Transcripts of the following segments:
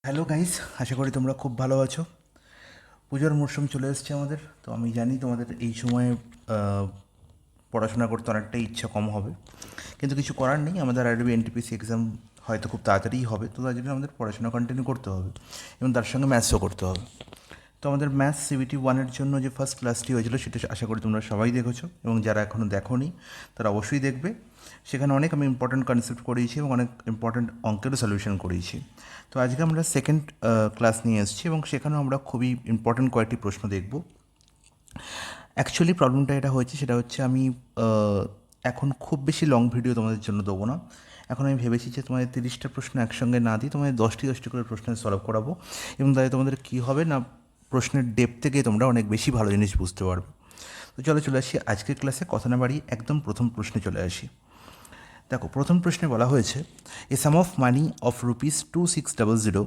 Hello guys, আশা করি তোমরা খুব ভালো আছো। পুজোর মরশুম চলে এসেছে আমাদের। তো আমি জানি তোমাদের এই সময়ে আহ, পড়াশোনা করতে অনেকটাই ইচ্ছা কম হবে, কিন্তু কিছু করার নেই। আমাদের আরবি এনটিপিসি এক্সাম হয়তো খুব তাড়াতাড়িই হবে, তো তার জন্য আমাদের পড়াশোনা কন্টিনিউ করতে হবে এবং তার সঙ্গে ম্যাথসও করতে হবে। তো আমাদের ম্যাথস সিবিটি ওয়ানের জন্য যে ফার্স্ট ক্লাসটি হয়েছিল সেটা আশা করি তোমরা সবাই দেখেছো, এবং যারা এখনও দেখোনি তারা অবশ্যই দেখবে। সেখানে অনেক আমি ইম্পর্ট্যান্ট কনসেপ্ট করিয়েছি এবং অনেক ইম্পর্ট্যান্ট অঙ্কেরও সলিউশন করিয়েছি। তো আজকে আমরা সেকেন্ড ক্লাস নিয়ে এসেছি এবং সেখানেও আমরা খুবই ইম্পর্ট্যান্ট কয়েকটি প্রশ্ন দেখব। অ্যাকচুয়ালি প্রবলেমটা এটা হয়েছে, সেটা হচ্ছে আমি এখন খুব বেশি লং ভিডিও তোমাদের জন্য দেবো না। এখন আমি ভেবেছি যে তোমাদের 30টা প্রশ্ন একসঙ্গে না দিই, তোমাদের 10টি করে প্রশ্ন সলভ করাবো, এবং তাই তোমাদের কী হবে না, প্রশ্নের ডেপথ থেকে তোমরা অনেক বেশি ভালো জিনিস বুঝতে পারবে। তো চলে আসি আজকের ক্লাসে, কথা না বাড়িয়ে একদম প্রথম প্রশ্নে চলে আসি। দেখো, প্রথম প্রশ্নে বলা হয়েছে, a sum of money of rupees 2600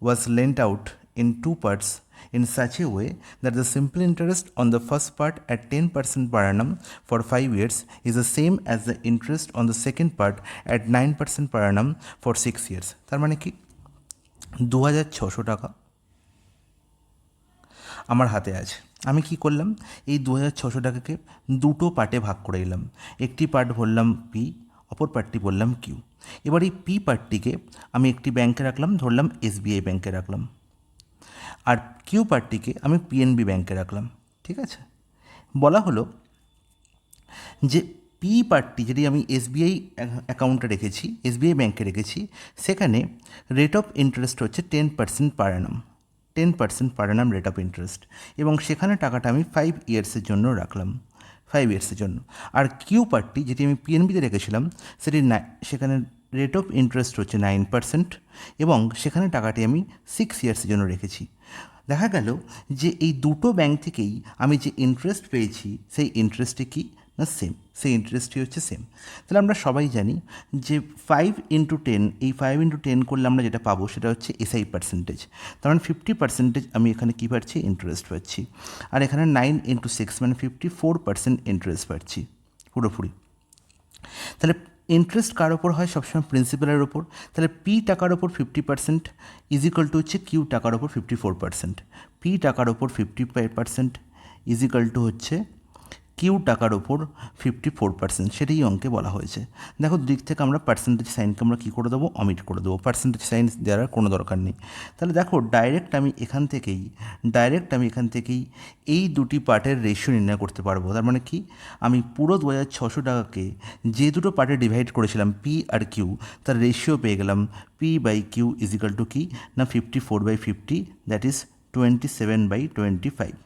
was lent out in two parts in such a way that the simple interest on the first part at 10% per annum for 5 years is the same as the interest on the second part at 9% per annum for 6 years. তার মানে কি, 2600 টাকা আমার হাতে আছে। আমি কি করলাম, এই 2600 টাকাকে দুটো পার্টে ভাগ করে দিলাম। একটি পার্ট বললাম পি, অপর পার্টটি বললাম কিউ। এবার এই পি পার্টটিকে আমি একটি ব্যাংকে রাখলাম, ধরলাম এসবিআই ব্যাংকে রাখলাম, আর কিউ পার্টটিকে আমি পিএনবি ব্যাংকে রাখলাম। ঠিক আছে, বলা হলো যে পি পার্টটি যদি আমি এসবিআই অ্যাকাউন্টে রেখেছি, এসবিআই ব্যাংকে রেখেছি, সেখানে রেট অফ ইন্টারেস্ট হচ্ছে 10% পার অ্যানাম, 10% পার অ্যানাম রেট অফ ইন্টারেস্ট, এবং সেখানে টাকাটা আমি 5 ইয়ার্সের জন্য রাখলাম, 5 ইয়ার্সের জন্য। আর কিউ পার্টটি যেটি আমি পিএনবিতে রেখেছিলাম, সেখানে রেট অফ ইন্টারেস্ট হচ্ছে 9%, এবং সেখানে টাকাটি আমি 6 ইয়ার্সের জন্য রেখেছি। দেখা গেল যে এই দুটো ব্যাংক থেকেই আমি যে ইন্টারেস্ট পেয়েছি সেই ইন্টারেস্টে কি না সেম, সেই ইন্টারেস্টই হচ্ছে সেম। তাহলে আমরা সবাই জানি যে 5 × 10, এই 5 × 10 করলে আমরা যেটা পাবো সেটা হচ্ছে এসআই পার্সেন্টেজ। তার মানে 50% আমি এখানে কী পাচ্ছি, ইন্টারেস্ট পাচ্ছি। আর এখানে 9 × 6 মানে 54% ইন্টারেস্ট পাচ্ছি পুরোপুরি। তাহলে ইন্টারেস্ট কার ওপর হয়, সবসময় প্রিন্সিপালের ওপর। তাহলে পি টাকার ওপর 50% ইজ ইকাল টু হচ্ছে কিউ টাকার ওপর 54%। পি টাকার ওপর 50% ইজ ইকাল টু হচ্ছে কিউ টাকার ওপর 54%, সেটাই অঙ্কে বলা হয়েছে। দেখো, দিক থেকে আমরা পার্সেন্টেজ সাইনকে আমরা কী করে দেবো, অমিট করে দেবো, পার্সেন্টেজ সাইন দেওয়ার কোনো দরকার নেই। তাহলে দেখো, ডাইরেক্ট আমি এখান থেকেই এই দুটি পার্টের রেশিও নির্ণয় করতে পারবো। তার মানে কি, আমি পুরো 2600 টাকাকে যে দুটো পার্টে ডিভাইড করেছিলাম পি আর কিউ, তার রেশিও পেয়ে গেলাম P/Q ইজ ইকাল টু কি না 54/50, দ্যাট ইজ 27/25, 27/25।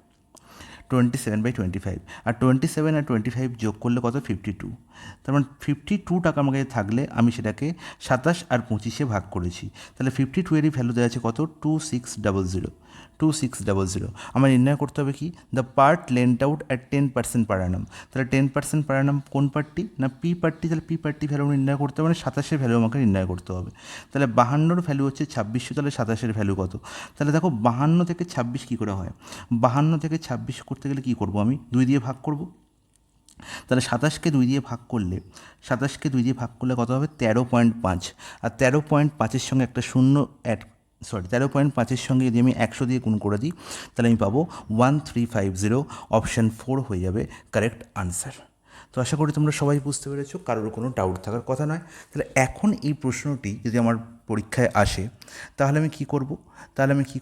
আর 27 আর 25 যোগ করলে কত, 52। তার মানে 52 টাকা আমাকে থাকলে আমি সেটাকে 27 আর 25-এ ভাগ করেছি। তাহলে 52-এরই ভ্যালু দেওয়া আছে কত, 2600, 2600। আমার নির্ণয় করতে হবে কি, the part lent out at 10% পার অ্যানাম। তাহলে 10% পার অ্যানাম কোন পার্টটি না পি পার্টটি। তাহলে পি পার্টি ভ্যালু নির্ণয় করতে হবে, মানে 27-এর ভ্যালু আমাকে নির্ণয় করতে হবে। তাহলে 52-র ভ্যালু হচ্ছে 2600, তাহলে 27-এর ভ্যালু কত। তাহলে দেখো, 52 থেকে 26 কী করে হয়, 52 থেকে 26 করতে গেলে কী করব, আমি 2 দিয়ে ভাগ করব। তাহলে 27কে 2 দিয়ে ভাগ করলে, 27কে 2 দিয়ে ভাগ করলে কত হবে, 13.5। আর 13.5-এর সঙ্গে একটা শূন্য অ্যাড, 13.5-এর সঙ্গে যদি আমি 100 দিয়ে গুণ করে দিই, তাহলে আমি পাবো 1350। অপশান 4 হয়ে যাবে কারেক্ট আনসার। তো আশা করি তোমরা সবাই বুঝতে পেরেছো, কারোর কোনো ডাউট থাকার কথা নয়। তাহলে এখন এই প্রশ্নটি যদি আমার পরীক্ষায় আসে, তাহলে আমি কী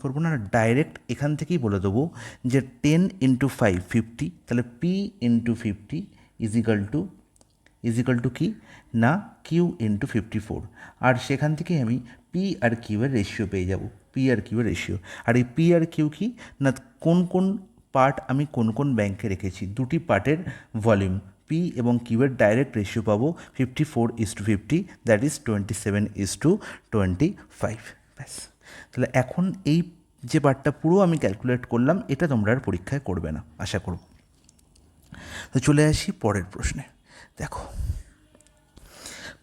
করব, না, ডাইরেক্ট এখান থেকেই বলে দেবো যে 10 × 5 50, তাহলে P/50 ইজ ইকাল টু কি না Q/54। আর সেখান থেকে আমি পি আর কিউয়ের রেশিও পেয়ে যাব, আর এই পি আর কিউ কি না, কোন কোন পার্ট আমি কোন কোন ব্যাংকে রেখেছি, দুটি পার্টের ভলিউম পি এবং কিউয়ের ডাইরেক্ট রেশিও পাবো 54:50, দ্যাট ইজ 27:25। ব্যাস। তাহলে এখন এই যে পার্টটা পুরো আমি ক্যালকুলেট করলাম, এটা তোমরা আর পরীক্ষায় করবে না আশা করব। তো চলে আসি পরের প্রশ্নে। দেখো,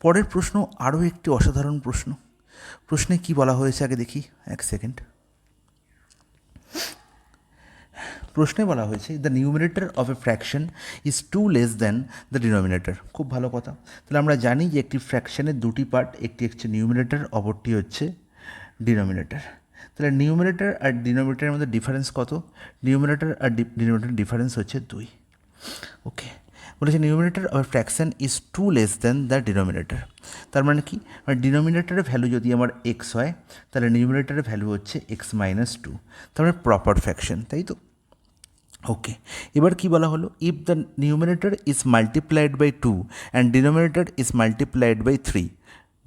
পরের প্রশ্ন আরও একটি অসাধারণ প্রশ্ন। প্রশ্নে কি বলা হয়েছে আগে দেখি, এক সেকেন্ড। প্রশ্নে বলা হয়েছে, the numerator of a fraction is two less than the denominator. খুব ভালো কথা। তাহলে আমরা জানি যে একটি ফ্র্যাকশনের দুটি পার্ট, একটি হচ্ছে নিউমিনেটর, অপরটি হচ্ছে ডিনোমিনেটর। তাহলে নিউমিনেটর আর ডিনোমিনেটরের মধ্যে ডিফারেন্স কত? নিউমিনেটর আর ডিনোমিনেটর ডিফারেন্স হচ্ছে 2। ওকে, বলেছে numerator of fraction is 2 less than the denominator. তার মানে কি, ডিনোমিনেটরের ভ্যালু যদি আমার এক্স হয়, তাহলে নিউমিনেটরের ভ্যালু হচ্ছে x-2, তার মানে প্রপার ফ্র্যাকশন, তাই তো? ওকে, এবার কি বলা হলো, if the numerator is multiplied by 2 and denominator is multiplied by 3,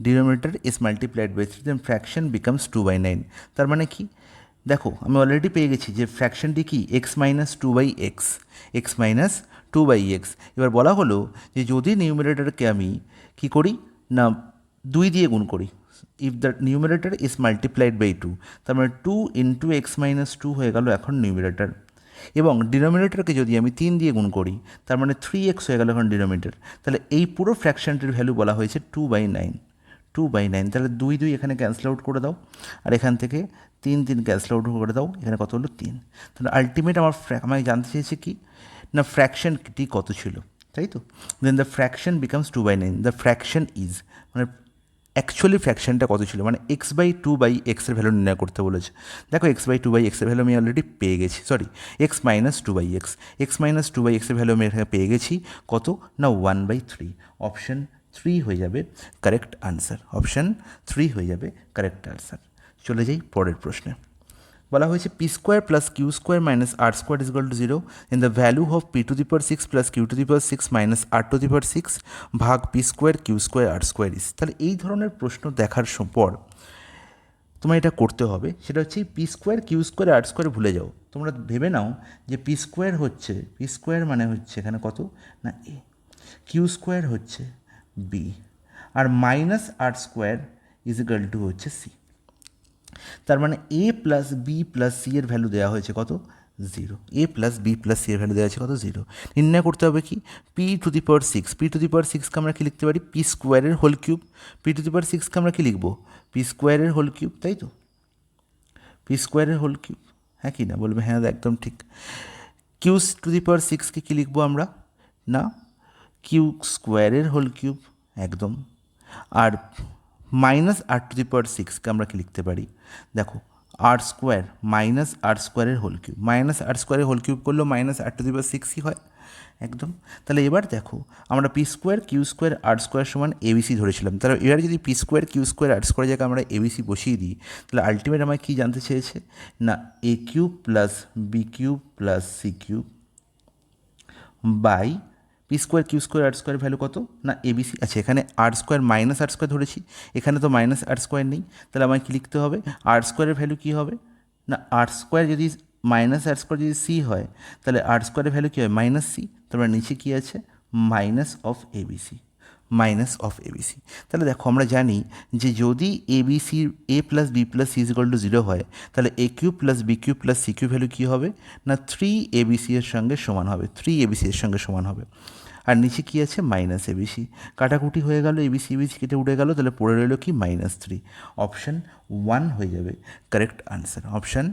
denominator is multiplied by 3, then fraction becomes 2/9। তার মানে কি, দেখো আমি অলরেডি পেয়ে গেছি যে ফ্র্যাকশনটি কি x-2/x, x-2/x। এবার বলা হলো যে যদি নিউমিনেটরকে আমি কি করি না 2 দিয়ে গুণ করি, if the numerator is multiplied by 2, তার মানে 2 ইন্টু x-2 হয়ে গেল এখন নিউমিনেটর। এবং ডিনোমিনেটরকে যদি আমি 3 দিয়ে গুণ করি, তার মানে 3x হয়ে গেল এখন ডিনোমিনেটর। তাহলে এই পুরো ফ্র্যাকশনটির ভ্যালু বলা হয়েছে 2/9, 2/9। তাহলে 2 2 এখানে ক্যান্সেল আউট করে দাও, আর এখান থেকে 3 3 ক্যান্সেল আউট করে দাও, এখানে কত হলো 3। তাহলে আলটিমেট আমায় জানতে চেয়েছে কি না ফ্র্যাকশনটি কত ছিল, তাই তো? Then the fraction becomes 2/9, the fraction is, মানে অ্যাকচুয়ালি ফ্র্যাকশনটা কত ছিল, মানে x/2/x এর ভ্যালু নির্ণয় করতে বলেছে। দেখো x/2/x এর ভ্যালু আমি অলরেডি পেয়ে গেছি, সরি x-2/x, x-2/x এর ভ্যালু আমি এখানে পেয়ে গেছি কত না 1/3। অপশন 3 হয়ে যাবে কারেক্ট আনসার, অপশন 3 হয়ে যাবে কারেক্ট আনসার। চলে যাই পরের প্রশ্নে। বলা হয়েছে P square plus Q square minus R square is equal to 0 in the value of p⁶ plus q⁶ minus r⁶ ভাগ P square Q square R square is. তাহলে এই ধরনের প্রশ্ন দেখার পর তোমার এটা করতে হবে, সেটা হচ্ছে P square Q square R square ভুলে যাও, তোমরা ভেবে নাও যে পি স্কোয়ার হচ্ছে, পি স্কোয়ার মানে হচ্ছে এখানে কত না এ, কিউ স্কোয়ার হচ্ছে বি, আর minus R square is equal to হচ্ছে সি। তার মানে A plus B plus C এর ভ্যালু দেওয়া হয়েছে কত 0, A plus B plus C এর ভ্যালু দেওয়া আছে কত 0। নির্ণয় করতে হবে কি p⁶, p⁶কে আমরা কি লিখতে পারি পি স্কোয়ারের হোল কিউব, p⁶কে আমরা কি লিখবো পি স্কোয়ারের হোল কিউব, তাই তো? পি স্কোয়ারের হোল কিউব, হ্যাঁ কি না বলবে, হ্যাঁ একদম ঠিক। q⁶কে কী লিখবো আমরা না কিউ স্কোয়ারের হোল কিউব, একদম। আর মাইনাস r⁶কে আমরা কি লিখতে পারি, দেখো আর স্কোয়ার মাইনাস আর স্কোয়ারের হোল কিউব, মাইনাস আর স্কোয়ারের হোল কিউব করলেও মাইনাস r⁶ হয়, একদম। তাহলে এবার দেখো আমরা P square Q square R square সমান এবিসি ধরেছিলাম, তাহলে এবার যদি P square Q square R square জায়গায় আমরা এবিসি বসিয়ে দিই, তাহলে আলটিমেট আমায় কী জানতে চেয়েছে না A cube plus B cube plus C cube by P square Q square R square value কত না এবিসি। আচ্ছা, এখানে R square minus R square ধরেছি, এখানে তো মাইনাস আর স্কোয়ার নেই, তাহলে আমায় কী লিখতে হবে আর স্কোয়ারের ভ্যালু কী হবে না আর স্কোয়ার যদি মাইনাস আর স্কোয়ার যদি সি হয়, তাহলে আর স্কোয়ারের ভ্যালু কী হয় মাইনাস সি, তারপর নিচে কী আছে minus of ABC, minus of ABC. তাহলে দেখো আমরা জানি যে যদি ABC A plus B plus C is equal to 0 হয়, তাহলে A cube plus B cube plus C cube value কী হবে না 3abc এর সঙ্গে সমান হবে, 3abc এর সঙ্গে সমান হবে। আর নিচে কী আছে মাইনাস এবিসি, কাটাকুটি হয়ে গেল, এবিসি এবিসি কেটে উঠে গেল, তাহলে পড়ে রইল কি -3। অপশান 1 হয়ে যাবে কারেক্ট আনসার, অপশান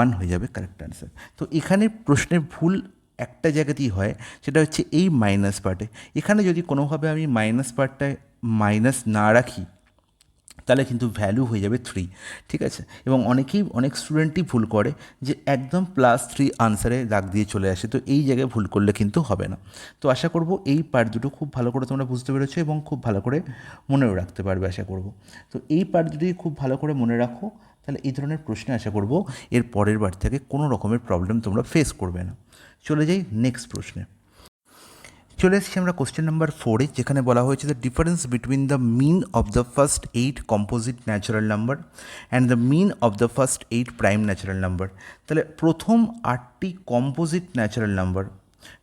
1 হয়ে যাবে কারেক্ট আনসার। তো এখানে প্রশ্নের ভুল একটা জায়গাতেই হয়, সেটা হচ্ছে এই মাইনাস পার্টে। এখানে যদি কোনোভাবে আমি মাইনাস পার্টটায় মাইনাস না রাখি, তাহলে কিন্তু ভ্যালু হয়ে যাবে 3, ঠিক আছে? এবং অনেক স্টুডেন্টই ভুল করে যে একদম +3 আনসারে দাগ দিয়ে চলে আসে, তো এই জায়গায় ভুল করলে কিন্তু হবে না। তো আশা করব এই পার্ট দুটো খুব ভালো করে তোমরা বুঝতে পেরেছো এবং খুব ভালো করে মনেও রাখতে পারবে আশা করব। তো এই পার্ট দুটি খুব ভালো করে মনে রাখো, তাহলে এই ধরনের প্রশ্নে আশা করব এর পরের বার থেকে কোনো রকমের প্রবলেম তোমরা ফেস করবে না। চলে যাই নেক্সট প্রশ্নে। চলে এসেছি আমরা কোশ্চেন নাম্বার 4-এ, যেখানে বলা হয়েছে the difference between the mean of the first 8 composite natural number and the mean of the first 8 prime natural number. তাহলে প্রথম 8টি কম্পোজিট ন্যাচারাল নাম্বার,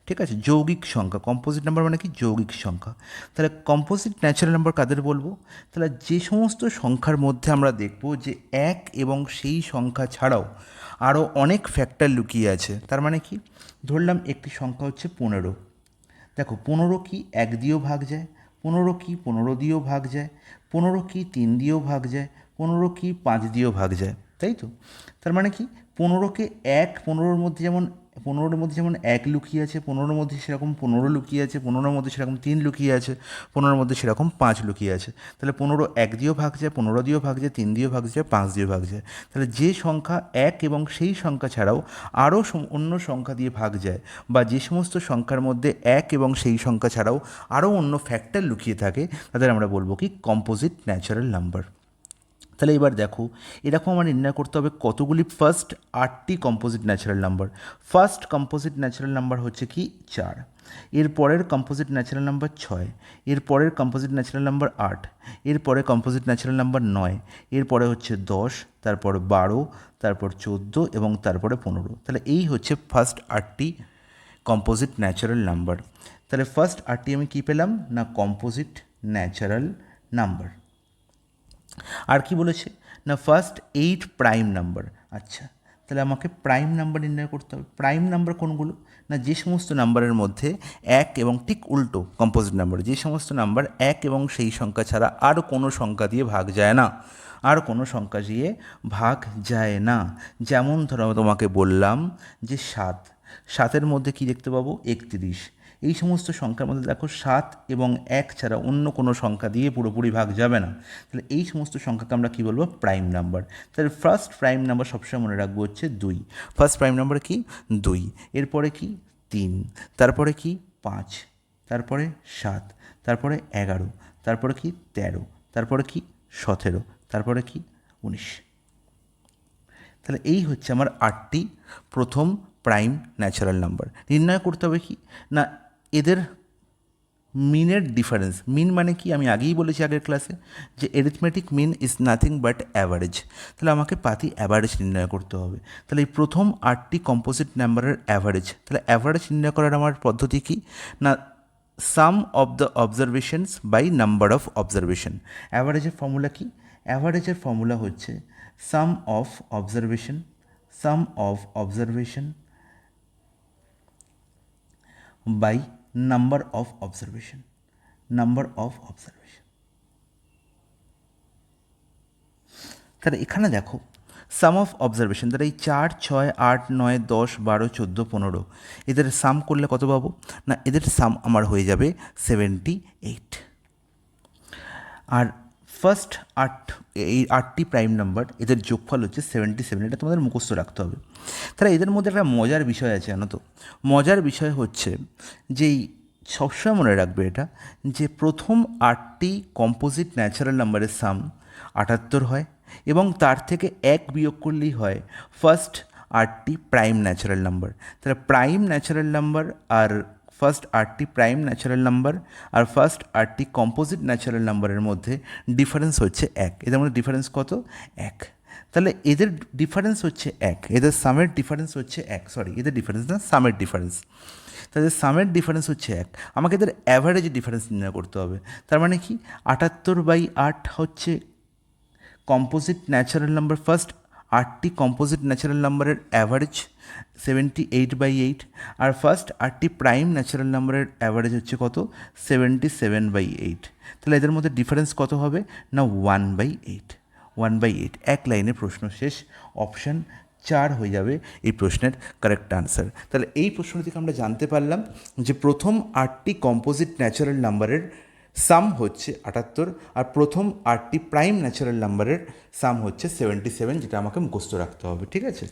ঠিক আছে, যৌগিক সংখ্যা, কম্পোজিট নাম্বার মানে কি যৌগিক সংখ্যা। তাহলে কম্পোজিট ন্যাচারাল নাম্বার কাদের বলবো, তাহলে যে সমস্ত সংখ্যার মধ্যে আমরা দেখব যে এক এবং সেই সংখ্যা ছাড়াও আরও অনেক ফ্যাক্টর লুকিয়ে আছে। তার মানে কি, ধরলাম একটি সংখ্যা হচ্ছে 15, দেখো 15 কি 1 দিয়েও ভাগ যায়, 15 কি 15 দিয়েও ভাগ যায়, 15 কি 3 দিয়েও ভাগ যায়, 15 কি 5 দিয়েও ভাগ যায়, তাই তো? তার মানে কি 15কে 1, 15-র মধ্যে যেমন 15-র মধ্যে যেমন 1 লুকিয়ে আছে, 15-র মধ্যে সেরকম 15 লুকিয়ে আছে, 15-র মধ্যে সেরকম 3 লুকিয়ে আছে, 15-র মধ্যে সেরকম 5 লুকিয়ে আছে। তাহলে 15 1 দিয়েও ভাগ যায়, 15 দিয়েও ভাগ যায়, 3 দিয়েও ভাগ যায়, 5 দিয়েও ভাগ যায়। তাহলে যে সংখ্যা 1 এবং সেই সংখ্যা ছাড়াও আরও অন্য সংখ্যা দিয়ে ভাগ যায়, বা যে সমস্ত সংখ্যার মধ্যে 1 এবং সেই সংখ্যা ছাড়াও আরও অন্য ফ্যাক্টর লুকিয়ে থাকে, তাদের আমরা বলবো কি কম্পোজিট ন্যাচারাল নাম্বার। তাহলে এবার দেখো, এরকম আমার নির্ণয় করতে হবে কতগুলি ফার্স্ট 8টি composite natural number. First composite natural number হচ্ছে কি 4, এর পরের কম্পোজিট ন্যাচারাল নাম্বার 6, এর পরের কম্পোজিট ন্যাচারাল নাম্বার 8, এর পরে কম্পোজিট ন্যাচারাল নাম্বার 9, এর পরে হচ্ছে 10, তারপর 12, তারপর 14 এবং তারপরে 15। তাহলে এই হচ্ছে ফার্স্ট 8টি কম্পোজিট ন্যাচারাল নাম্বার। তাহলে ফার্স্ট 8টি আমি কী পেলাম না কম্পোজিট ন্যাচারাল নাম্বার। আর কি বলেছে না ফার্স্ট 8 প্রাইম নাম্বার। আচ্ছা, তাহলে আমাকে প্রাইম নাম্বার নির্ণয় করতে হবে। প্রাইম নাম্বার কোনগুলো না যে সমস্ত নাম্বারের মধ্যে 1 এবং ঠিক উল্টো কম্পোজিট নাম্বার, যে সমস্ত নাম্বার 1 এবং সেই সংখ্যা ছাড়া আর কোনো সংখ্যা দিয়ে ভাগ যায় না, আর কোনো সংখ্যা দিয়ে ভাগ যায় না। যেমন ধরো তোমাকে বললাম যে 7, মধ্যে কি দেখতে পাবো 31। এই সমস্ত সংখ্যার মধ্যে দেখো 7 এবং 1 ছাড়া অন্য কোনো সংখ্যা দিয়ে পুরোপুরি ভাগ যাবে না। তাহলে এই সমস্ত সংখ্যাকে আমরা কী বলবো প্রাইম নাম্বার। তাহলে ফার্স্ট প্রাইম নাম্বার সবসময় মনে রাখবো হচ্ছে 2। ফার্স্ট প্রাইম নাম্বার কি 2, এরপরে কি 3, তারপরে কি 5, তারপরে 7, তারপরে 11, তারপরে কি 13, তারপরে কি 17, তারপরে কি 19। তাহলে এই হচ্ছে আমার 8টি প্রথম প্রাইম ন্যাচারাল নাম্বার। নির্ণয় করতে হবে কি না এদের মিনের ডিফারেন্স। মিন মানে কি আমি আগেই বলেছি আগের ক্লাসে যে arithmetic mean is nothing but average. তাহলে আমাকে পাতি অ্যাভারেজ নির্ণয় করতে হবে। তাহলে এই প্রথম 8টি কম্পোজিট নাম্বারের অ্যাভারেজ। তাহলে অ্যাভারেজ নির্ণয় করার আমার পদ্ধতি কি না sum of the observations by number of observation. অ্যাভারেজের ফর্মুলা কি? অ্যাভারেজের ফর্মুলা হচ্ছে sum of observation, sum of observation by number of observation, number of observation. তাহলে এখানে দেখো সাম অফ অবজারভেশন, তাহলে এই 4, 6, 8, 9, 10, 12, 14, 15 এদের সাম করলে কত পাবো না এদের সাম আমার হয়ে যাবে 78। আর ফার্স্ট 8টি প্রাইম নাম্বার এদের যোগফল হচ্ছে 77। এটা তোমাদের মুখস্থ রাখতে হবে। তাহলে এদের মধ্যে একটা মজার বিষয় আছে জানো তো। মজার বিষয় হচ্ছে যেই সবসময় মনে রাখবে এটা যে প্রথম 8টি কম্পোজিট ন্যাচারাল নাম্বারের সাম 78 হয় এবং তার থেকে 1 বিয়োগ করলেই হয় ফার্স্ট 8টি প্রাইম ন্যাচারাল নাম্বার। তাহলে প্রাইম ন্যাচারাল নাম্বার আর ফার্স্ট 8টি প্রাইম ন্যাচারাল নাম্বার আর ফার্স্ট 8টি কম্পোজিট ন্যাচারাল নাম্বারের মধ্যে ডিফারেন্স হচ্ছে 1। এদের মধ্যে ডিফারেন্স কত 1। তাহলে এদের ডিফারেন্স হচ্ছে 1, এদের সামের ডিফারেন্স হচ্ছে 1, সরি এদের ডিফারেন্স না সামের ডিফারেন্স। তাদের সামের ডিফারেন্স হচ্ছে 1, আমাকে এদের অ্যাভারেজ ডিফারেন্স নির্ণয় করতে হবে। তার মানে কি 78/8 হচ্ছে কম্পোজিট ন্যাচারাল নাম্বার। ফার্স্ট 8টি কম্পোজিট ন্যাচারাল নাম্বারের অ্যাভারেজ 78/8 আর ফার্স্ট 8টি প্রাইম ন্যাচারাল নাম্বারের অ্যাভারেজ হচ্ছে কত 77/8। তাহলে এদের মধ্যে ডিফারেন্স কত হবে না 1/8। 1/8 এক লাইনে প্রশ্ন শেষ। অপশান 4 হয়ে যাবে এই প্রশ্নের কারেক্ট আনসার। তাহলে এই প্রশ্ন থেকে আমরা জানতে পারলাম যে প্রথম 8টি কম্পোজিট ন্যাচারাল নাম্বারের সাম হচ্ছে 78 আর প্রথম 8টি প্রাইম ন্যাচারাল নাম্বারের সাম হচ্ছে 77, যেটা আমাকে মুখস্থ রাখতে হবে। ঠিক আছে,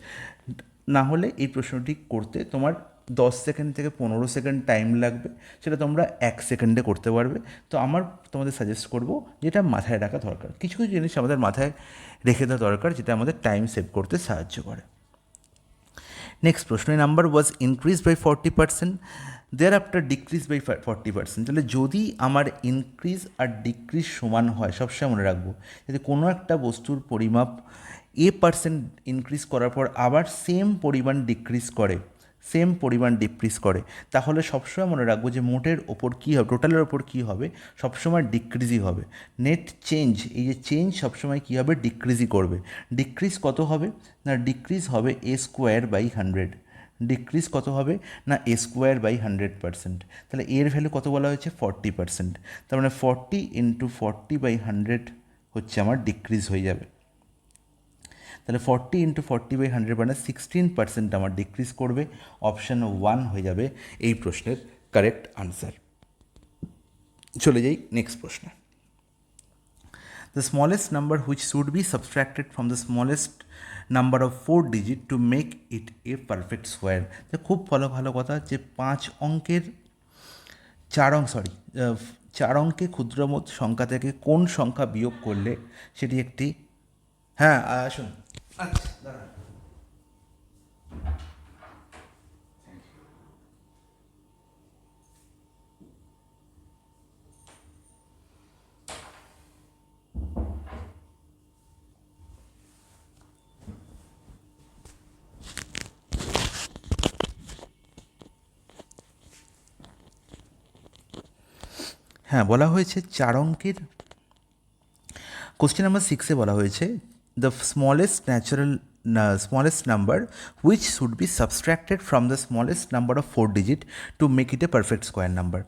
না হলে এই প্রশ্নটি করতে তোমার 10 সেকেন্ড থেকে 15 সেকেন্ড টাইম লাগবে, সেটা তোমরা 1 সেকেন্ডে করতে পারবে। তো আমার তোমাদের সাজেস্ট করব যেটা মাথায় রাখা দরকার, কিছু কিছু জিনিস আমাদের মাথায় রেখে দেওয়া দরকার যেটা আমাদের টাইম সেভ করতে সাহায্য করে। নেক্সট প্রশ্ন, number was increase by 40%, thereafter decrease by 40%। তাহলে যদি আমার ইনক্রিজ আর ডিক্রিজ সমান হয়, সবসময় মনে রাখবো যদি কোনো একটা বস্তুর পরিমাপ % ইনক্রিজ করার পর আবার সেম পরিমাণ ডিক্রিজ করে, সেম পরিমাণ ডিক্রিজ করে, তাহলে সবসময় মনে রাখবো যে মোটের ওপর কী হবে, টোটালের ওপর কী হবে, সবসময় ডিক্রিজই হবে। নেট চেঞ্জ, এই যে চেঞ্জ সবসময় কী হবে ডিক্রিজই করবে। ডিক্রিজ কত হবে না ডিক্রিজ হবে A²/100। ডিক্রিজ কত হবে না A²/100%। তাহলে এর ভ্যালু কত বলা হয়েছে 40%। তার মানে 40 × 40/100 হচ্ছে আমার ডিক্রিজ হয়ে যাবে। তাহলে 40 × 40/100 মানে 16% আমার ডিক্রিজ করবে। অপশান 1 হয়ে যাবে এই প্রশ্নের কারেক্ট আনসার। চলে যাই নেক্সট প্রশ্নে। The smallest number which should be subtracted from the smallest number of 4 digit to make it a perfect square. তো খুব ভালো কথা যে 5 অঙ্কের 4 অঙ্কে ক্ষুদ্রতম সংখ্যা থেকে কোন সংখ্যা বিয়োগ করলে সেটি একটি, হ্যাঁ আসুন, আচ্ছা দাঁড়ান। হ্যাঁ, বলা হয়েছে 4 অঙ্কের কোশ্চেন নাম্বার 6-এ বলা হয়েছে the smallest number which should be সাবস্ট্রাক্টেড from the smallest number of 4 digit to make it A perfect square number.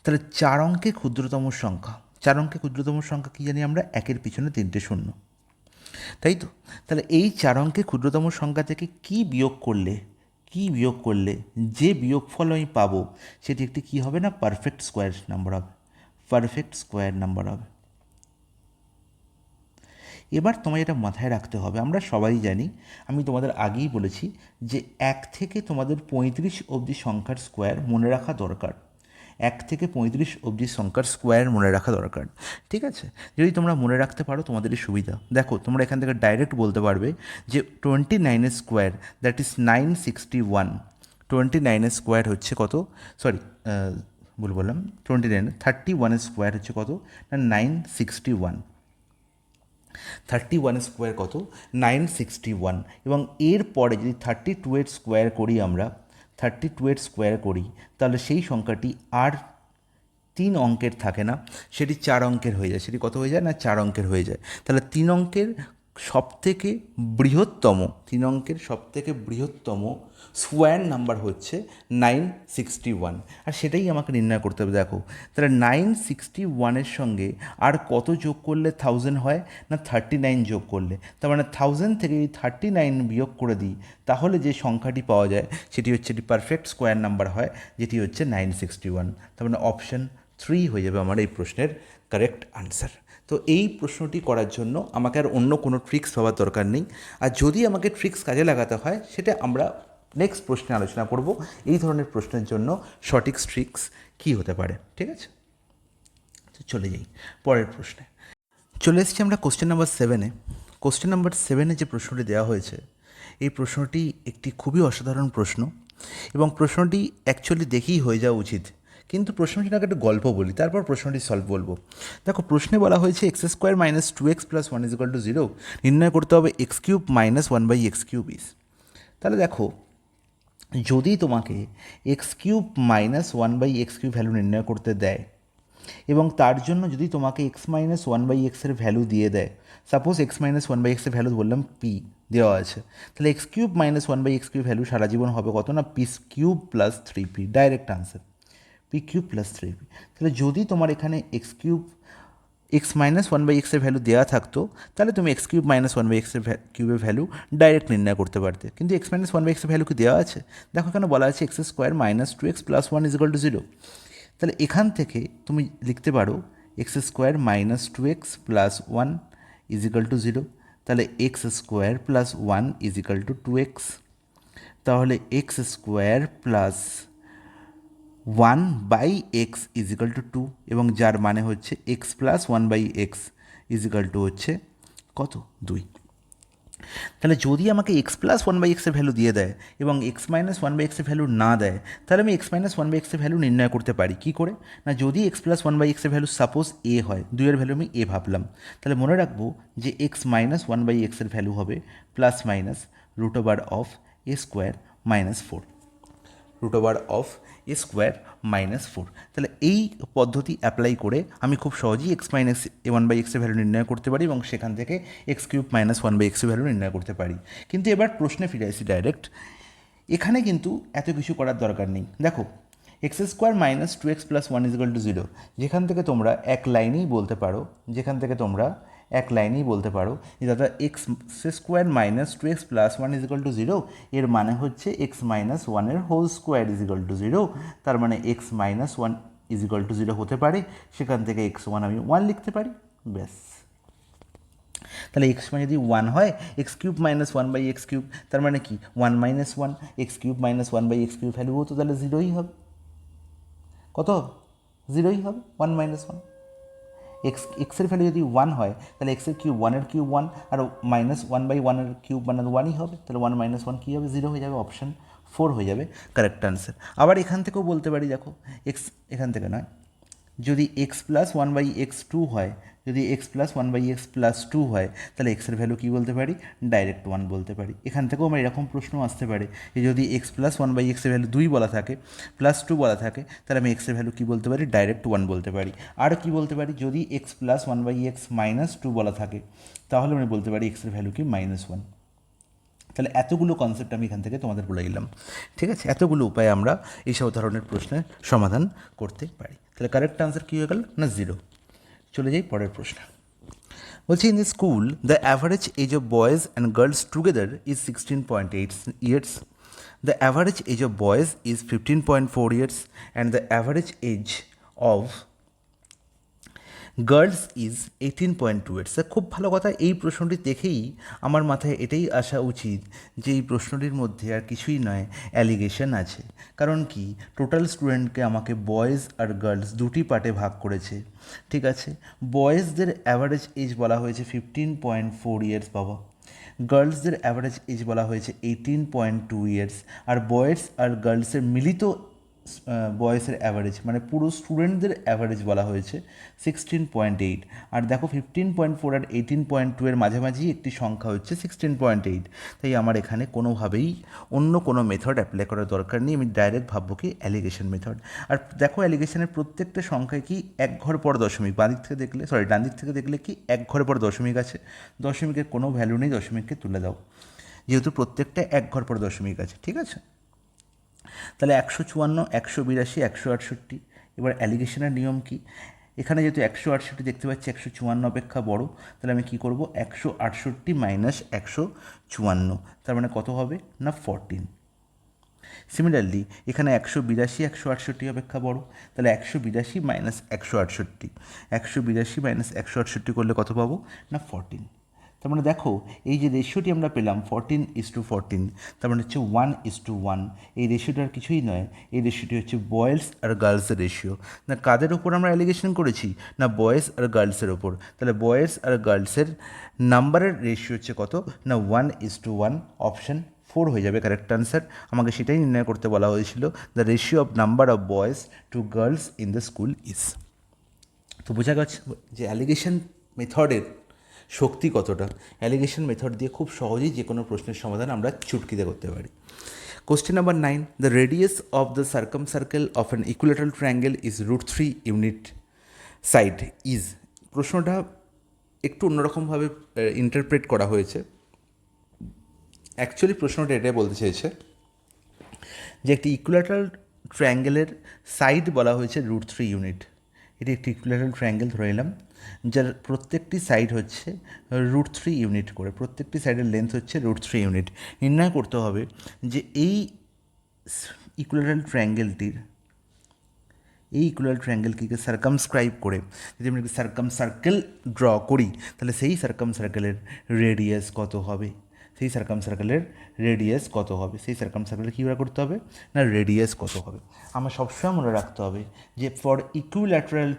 তাহলে 4 অঙ্কে ক্ষুদ্রতম সংখ্যা, 4 অঙ্কে ক্ষুদ্রতম সংখ্যা কী জানি আমরা, একের পিছনে 3টে শূন্য, তাই তো? তাহলে এই 4 অঙ্কে ক্ষুদ্রতম সংখ্যা থেকে কী বিয়োগ করলে যে বিয়োগফল আমি পাবো সেটি একটি কী হবে না, পারফেক্ট স্কোয়ার নাম্বার হবে। এবার তোমায় এটা মাথায় রাখতে হবে, আমরা সবাই জানি, আমি তোমাদের আগেই বলেছি যে 1 থেকে তোমাদের 35 অবধি সংখ্যার স্কোয়ার মনে রাখা দরকার। 1 থেকে 35 অবধি সংখ্যার স্কোয়ার মনে রাখা দরকার, ঠিক আছে? যদি তোমরা মনে রাখতে পারো তোমাদেরই সুবিধা। দেখো, তোমরা এখান থেকে ডাইরেক্ট বলতে পারবে যে 29 স্কোয়ার দ্যাট ইজ 961। 29 স্কোয়ার হচ্ছে কত, সরি ভুল বললাম, 31 স্কোয়ার হচ্ছে কত না 961। 31 স্কোয়ার কত, 961। এবং এর পরে যদি 32 স্কোয়ার করি আমরা, 32 স্কোয়ার করি, তাহলে সেই সংখ্যাটি আর 3 অঙ্কের থাকে না, সেটি 4 অঙ্কের হয়ে যায়। সেটি কত হয়ে যায় না, 4 অঙ্কের হয়ে যায়। তাহলে 3 অঙ্কের সবথেকে বৃহত্তম স্কোয়ার নাম্বার হচ্ছে 961, আর সেটাই আমাকে নির্ণয় করতে হবে। দেখো, তাহলে 961-এর সঙ্গে আর কত যোগ করলে 1000 হয় না, 39 যোগ করলে। তার মানে 1000 থেকে যদি 39 বিয়োগ করে দিই, তাহলে যে সংখ্যাটি পাওয়া যায় সেটি হচ্ছে এটি পারফেক্ট স্কোয়ার নাম্বার হয়, যেটি হচ্ছে 961। তার মানে অপশান 3 হয়ে যাবে আমার এই প্রশ্নের কারেক্ট আনসার। তো এই প্রশ্নটি করার জন্য আমাকে আর অন্য কোনো ট্রিক্স ভাবার দরকার নেই। আর যদি আমাকে ট্রিক্স কাজে লাগাতে হয়, সেটা আমরা নেক্সট প্রশ্নে আলোচনা করব। এই ধরনের প্রশ্নের জন্য সঠিক ট্রিক্স কী হতে পারে, ঠিক আছে? তো চলে যাই পরের প্রশ্নে। চলে এসেছি আমরা কোশ্চেন নাম্বার 7-এ। কোশ্চেন নাম্বার 7-এ যে প্রশ্নটি দেওয়া হয়েছে, এই প্রশ্নটি একটি খুবই অসাধারণ প্রশ্ন, এবং প্রশ্নটি অ্যাকচুয়ালি দেখেই হয়ে যাওয়া উচিত, কিন্তু প্রশ্নটির আগে একটা গল্প বলি, তারপর প্রশ্নটি সলভ বলবো। দেখো, প্রশ্নে বলা হয়েছে x² - 2x + 1 = 0 নির্ণয় করতে হবে x³ - 1/x³ ইজ। তাহলে দেখো, যদি তোমাকে x³ - 1/x³ ভ্যালু নির্ণয় করতে দেয়, এবং তার জন্য যদি তোমাকে x - 1/x এর ভ্যালু দিয়ে দেয়, সাপোজ x - 1/x এর ভ্যালু বললাম p দেওয়া আছে, তাহলে x³ - 1/x³ ভ্যালু সারা জীবন হবে কত না, p³ + 3p, direct answer p³ + 3p। তাহলে যদি তোমার এখানে x - 1/x এর ভ্যালু দেওয়া থাকতো, তাহলে তুমি x³ - 1/x এর কিউবের ভ্যালু ডাইরেক্ট নির্ণয় করতে পারতে, কিন্তু x - 1/x এর ভ্যালু কি দেওয়া আছে? দেখো, এখানে বলা আছে x² - 2x + 1 = 0। তাহলে এখান থেকে তুমি লিখতে পারো x² - 2x + 1 = 0। তাহলে x² + 1 = 2x। তাহলে x² + 1/x = 2, এবং যার মানে হচ্ছে x + 1/x হচ্ছে কত, 2। তাহলে যদি আমাকে x + 1/x এর ভ্যালু দিয়ে দেয় এবং x - 1/x এর ভ্যালু না দেয়, তাহলে আমি x - 1/x এর ভ্যালু নির্ণয় করতে পারি কী করে না, যদি x + 1/x এর ভ্যালু সাপোজ a হয়, 2 এর ভ্যালু আমি a ভাবলাম, তাহলে মনে রাখবো যে x - 1/x এর ভ্যালু হবে ± √(a²-4)। তাহলে এই পদ্ধতি অ্যাপ্লাই করে আমি খুব সহজেই x - 1/x এর ভ্যালু নির্ণয় করতে পারি, এবং সেখান থেকে x³ - 1/x এর ভ্যালু নির্ণয় করতে পারি। কিন্তু এবার প্রশ্নে ফিরে আসি ডাইরেক্ট। এখানে কিন্তু এত কিছু করার দরকার নেই। দেখো, x² - 2x + 1 = 0, যেখান থেকে তোমরা এক লাইনেই বলতে পারো, যেখান থেকে তোমরা এক লাইনেই বলতে পারো যে দাদা X square minus two X plus one is equal to zero, এর মানে হচ্ছে এক্স মাইনাস ওয়ানের whole square is equal to zero, তার মানে X minus one is equal to zero হতে পারে, সেখান থেকে এক্স ওয়ান আমি ওয়ান লিখতে পারি, ব্যাস। তাহলে এক্স মানে যদি ওয়ান হয়, X cube minus one by X cube, তার মানে কি one minus one, X cube minus one by X cube ভ্যালুও তো তাহলে জিরোই হবে, কত জিরোই হবে, ওয়ান মাইনাস ওয়ান। এক্সের ভ্যালু যদি ওয়ান হয় তাহলে এক্সের কিউব ওয়ানের কিউব ওয়ান, আর মাইনাস ওয়ান বাই ওয়ানের কিউব মানে ওয়ানই হবে, তাহলে ওয়ান মাইনাস ওয়ান কী হবে, জিরো হয়ে যাবে, অপশান ফোর হয়ে যাবে কারেক্ট আনসার। আবার এখান থেকেও বলতে পারি, দেখো এক্স এখান থেকে নয়, যদি X plus one by X two হয়, যদি X plus one by X plus two হয়, তাহলে এক্সের ভ্যালু কী বলতে পারি, ডাইরেক্ট ওয়ান বলতে পারি। এখান থেকেও আমার এরকম প্রশ্ন আসতে পারে যে যদি এক্স প্লাস ওয়ান বাই এক্সের ভ্যালু দুই বলা থাকে, প্লাস টু বলা থাকে, তাহলে আমি এক্সের ভ্যালু কী বলতে পারি, ডাইরেক্ট ওয়ান বলতে পারি। আর কী বলতে পারি, যদি X plus one by X minus two বলা থাকে, তাহলে আমি বলতে পারি এক্সের ভ্যালু কি মাইনাস ওয়ান। তাহলে এতগুলো কনসেপ্ট আমি এখান থেকে তোমাদের বলে দিলাম, ঠিক আছে? এতগুলো উপায়ে আমরা এইসব ধরনের প্রশ্নের সমাধান করতে পারি। তাহলে কারেক্ট আনসার কী হয়ে গেল না, জিরো। চলে যাই পরের প্রশ্ন। বলছি, in the school the average age of boys and girls together is 16.8 years, the average age of boys is 15.4 years, and the average age of girls is 18.2 years। খুব ভালো কথা, এই প্রশ্নটি দেখেই আমার মাথায় এটাই আসা উচিত যে এই প্রশ্নটির মধ্যে আর কিছুই নয়, অ্যালিগেশন আছে। কারণ কি, টোটাল স্টুডেন্টকে আমাকে বয়েজ আর গার্লস দুটি পার্টে ভাগ করেছে, ঠিক আছে? বয়েজদের অ্যাভারেজ এজ বলা হয়েছে 15.4 years বাবা, গার্লসদের অ্যাভারেজ এজ বলা হয়েছে 18.2 years, আর বয়েজ আর গার্লসের মিলিত বয়েসের অ্যাভারেজ মানে পুরো স্টুডেন্টদের অ্যাভারেজ বলা হয়েছে 16.8। আর দেখো 15.4 আর 18.2 এর মাঝামাঝি একটি সংখ্যা হচ্ছে 16.8। তাই আমার এখানে কোনোভাবেই অন্য কোনো মেথড অ্যাপ্লাই করার দরকার নেই, আমি ডাইরেক্ট ভাববো কি অ্যালিগেশন মেথড। আর দেখো অ্যালিগেশনের প্রত্যেকটা সংখ্যায় কি এক ঘর পর দশমিক, বাঁ দিক থেকে দেখলে ডান দিক থেকে দেখলে কি এক ঘর পর দশমিক আছে, দশমিকের কোনো ভ্যালু নেই, দশমিককে তুলে দাও, যেহেতু প্রত্যেকটা এক ঘর পর দশমিক আছে, ঠিক আছে? তাহলে 154, 182, 168। এবার অ্যালিগেশনের নিয়ম কি, এখানে যেহেতু 168 দেখতে পাচ্ছি 154 অপেক্ষা বড়, তাহলে আমি কী করবো, 168 মাইনাস 154, তার মানে কত হবে না 14। সিমিলারলি এখানে 182, 168 অপেক্ষা বড়, তাহলে 182 মাইনাস 168, 182 মাইনাস 168 করলে কত পাবো না 14। তার মানে দেখো এই যে রেশিওটি আমরা পেলাম 14:14, তার মানে হচ্ছে 1:1। এই রেশিওটা আর কিছুই নয়, এই রেশিওটি হচ্ছে বয়েজ আর গার্লসের রেশিও। না কাদের ওপর আমরা অ্যালিগেশন করেছি, না বয়েজ আর গার্লসের ওপর। তাহলে বয়েজ আর গার্লসের নাম্বারের রেশিও হচ্ছে কত না 1:1, অপশান ফোর হয়ে যাবে কারেক্ট আনসার। আমাকে সেটাই নির্ণয় করতে বলা হয়েছিল, the ratio of number of boys to girls in the school is. তো বোঝা গেছে যে অ্যালিগেশন মেথডের শক্তি কতটা। অ্যালিগেশন মেথড দিয়ে খুব সহজেই যে কোনো প্রশ্নের সমাধান আমরা চুটকিতে করতে পারি। Question number 9, the radius of the circumcircle of an equilateral triangle is √3 unit side is. প্রশ্নটা একটু অন্যরকমভাবে ইন্টারপ্রেট করা হয়েছে। অ্যাকচুয়ালি প্রশ্নটা এটাই বলতে চেয়েছে যে একটি ইকুইল্যাটারাল ট্রায়াঙ্গেলের সাইড বলা হয়েছে √3 ইউনিট। এটি একটি ইকুইল্যাটারাল ট্রায়াঙ্গেল ধরে নিলাম, যার প্রত্যেকটি সাইড হচ্ছে √3 ইউনিট করে, প্রত্যেকটি সাইডের লেন্থ হচ্ছে √3 ইউনিট। নির্ণয় করতে হবে যে এই ইকুইল্যাটারাল ট্রায়াঙ্গেলটিকে সার্কামস্ক্রাইব করে যদি আমি সার্কেল ড্র করি, তাহলে সেই সার্কেলের রেডিয়াস কত হবে, সেই সার্কেলের কী করতে হবে না রেডিয়াস কত হবে। আমার সবসময় মনে রাখতে হবে যে for equilateral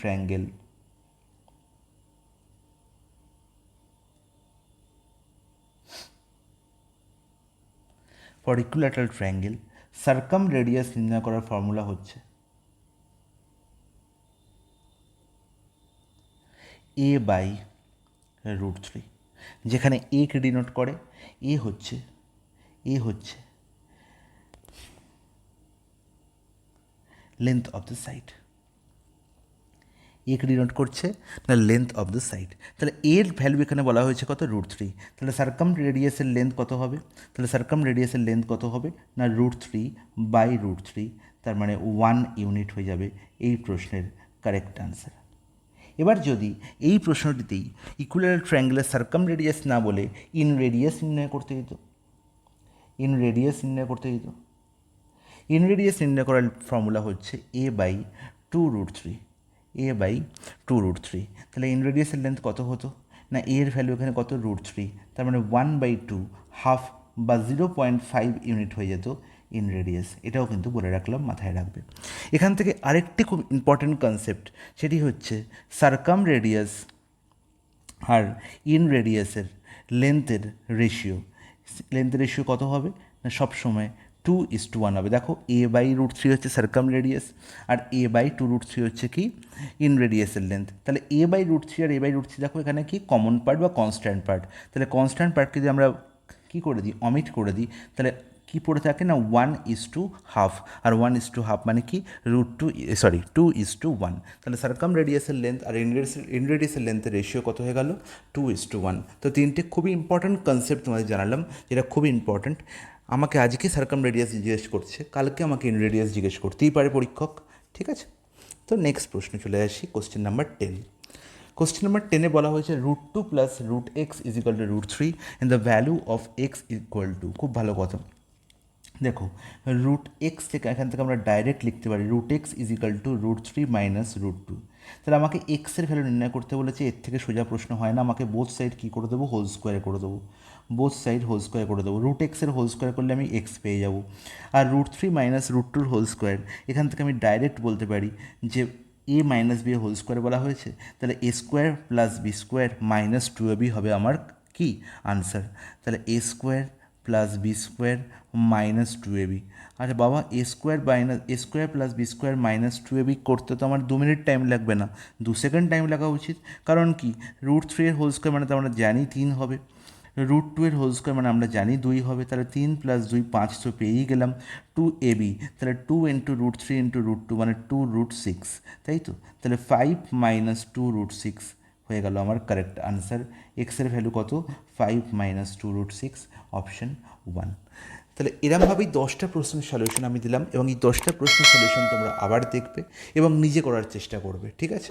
triangle circum radius নির্ণয় করার ফর্মুলা হচ্ছে a/√3, যেখানে a কে ডিনোট করে, এ হচ্ছে length of the side, A K denote করছে না লেন্থ অফ দ্য সাইড। তাহলে এর ভ্যালু এখানে বলা হয়েছে কত √3, তাহলে সার্কাম রেডিয়াসের লেন্থ কত হবে, না √3/√3, তার মানে 1 ইউনিট হয়ে যাবে এই প্রশ্নের কারেক্ট আনসার। এবার যদি এই প্রশ্নটিতেই ইকুইল্যাটারাল ট্রায়াঙ্গেলের সার্কাম রেডিয়াস না বলে ইন রেডিয়াস নির্ণয় করতে দিত, ইন রেডিয়াস নির্ণয় করতে দিত, ইন রেডিয়াস নির্ণয় করার ফর্মুলা হচ্ছে a বাই 2√3, a বাই 2√3। তাহলে ইন রেডিয়াসের লেন্থ কত হতো না, a এর ভ্যালু এখানে কত √3, তার মানে 1/2 হাফ বা 0.5 ইউনিট হয়ে যেত ইন রেডিয়াস। এটাও কিন্তু বলে রাখলাম, মাথায় রাখবে। এখান থেকে আরেকটি খুব ইম্পর্টেন্ট কনসেপ্ট, সেটি হচ্ছে সার্কাম রেডিয়াস আর ইন রেডিয়াসের লেন্থের রেশিও। লেন্থের রেশিও কত হবে না, সবসময় 2:1 হবে। দেখো a/√3 হচ্ছে সার্কাম রেডিয়াস আর a/2√3 হচ্ছে কি ইন রেডিয়াসের লেন্থ। তাহলে a/√3 আর a/√3 দেখো এখানে কি কমন পার্ট বা কনস্ট্যান্ট পার্ট। তাহলে কনস্ট্যান্ট পার্টকে যদি আমরা কী করে দিই, অমিট করে দিই, তাহলে কী পড়ে থাকে না 1:1/2, আর 1:1/2 মানে কি √2, 2:1। তাহলে সার্কাম রেডিয়াসের লেন্থ আর ইন রেডিয়াসের লেন্থের রেশিও কত হয়ে গেল 2:1। তো তিনটে খুবই ইম্পর্ট্যান্ট কনসেপ্ট তোমাদের জানালাম, যেটা খুবই ইম্পর্ট্যান্ট। আমাকে আজকে সার্কাম রেডিয়াস জিজ্ঞেস করছে, কালকে আমাকে ইন রেডিয়াস জিজ্ঞেস করতেই পারে পরীক্ষক, ঠিক আছে। তো নেক্সট প্রশ্ন চলে আসি, কোশ্চেন নাম্বার 10। কোশ্চেন নাম্বার 10-এ বলা হয়েছে √2 + √x = √3 and the value of x = খুব ভালো কথা। দেখো √x থেকে এখান থেকে আমরা ডাইরেক্ট লিখতে পারি √x = √3 - √2। তাহলে আমাকে এক্সের ভ্যালু নির্ণয় করতে বলেছে, এর থেকে সোজা প্রশ্ন হয় না। আমাকে বোথ সাইড কী করে দেবো, হোল স্কোয়ার করে দেবো, বোথ সাইড হোল স্কোয়ার করে দেবো। √x-এর হোল স্কোয়ার করলে আমি এক্স পেয়ে যাবো, আর √3 - √2-র হোল স্কোয়ার এখান থেকে আমি ডাইরেক্ট বলতে পারি যে a - b হোল স্কোয়ার বলা হয়েছে, তাহলে a² + b² - 2ab হবে আমার কি আনসার। তাহলে a² + b² - 2ab। আচ্ছা বাবা, a² + b² - 2ab করতে তো আমার 2 মিনিট টাইম লাগবে না, 2 সেকেন্ড টাইম লাগা উচিত। কারণ কি √3-এর হোল স্কোয়ার মানে তো আমরা জানি 3 হবে, √2-এর হোল স্কোয়ার মানে আমরা জানি 2 হবে, তাহলে 3 + 2 5, তো পেয়েই গেলাম 2ab। তাহলে 2 × √3 × √2 মানে 2√6, তাই তো। তাহলে 5 - 2√6 হয়ে গেল আমার কারেক্ট আনসার। এক্সের ভ্যালু কত, 5 - 2√6, অপশন 1। তাহলে এরমভাবেই 10টা প্রশ্নের সলিউশন আমি দিলাম, এবং এই 10টা প্রশ্নের সলিউশন তোমরা আবার দেখবে এবং নিজে করার চেষ্টা করবে, ঠিক আছে।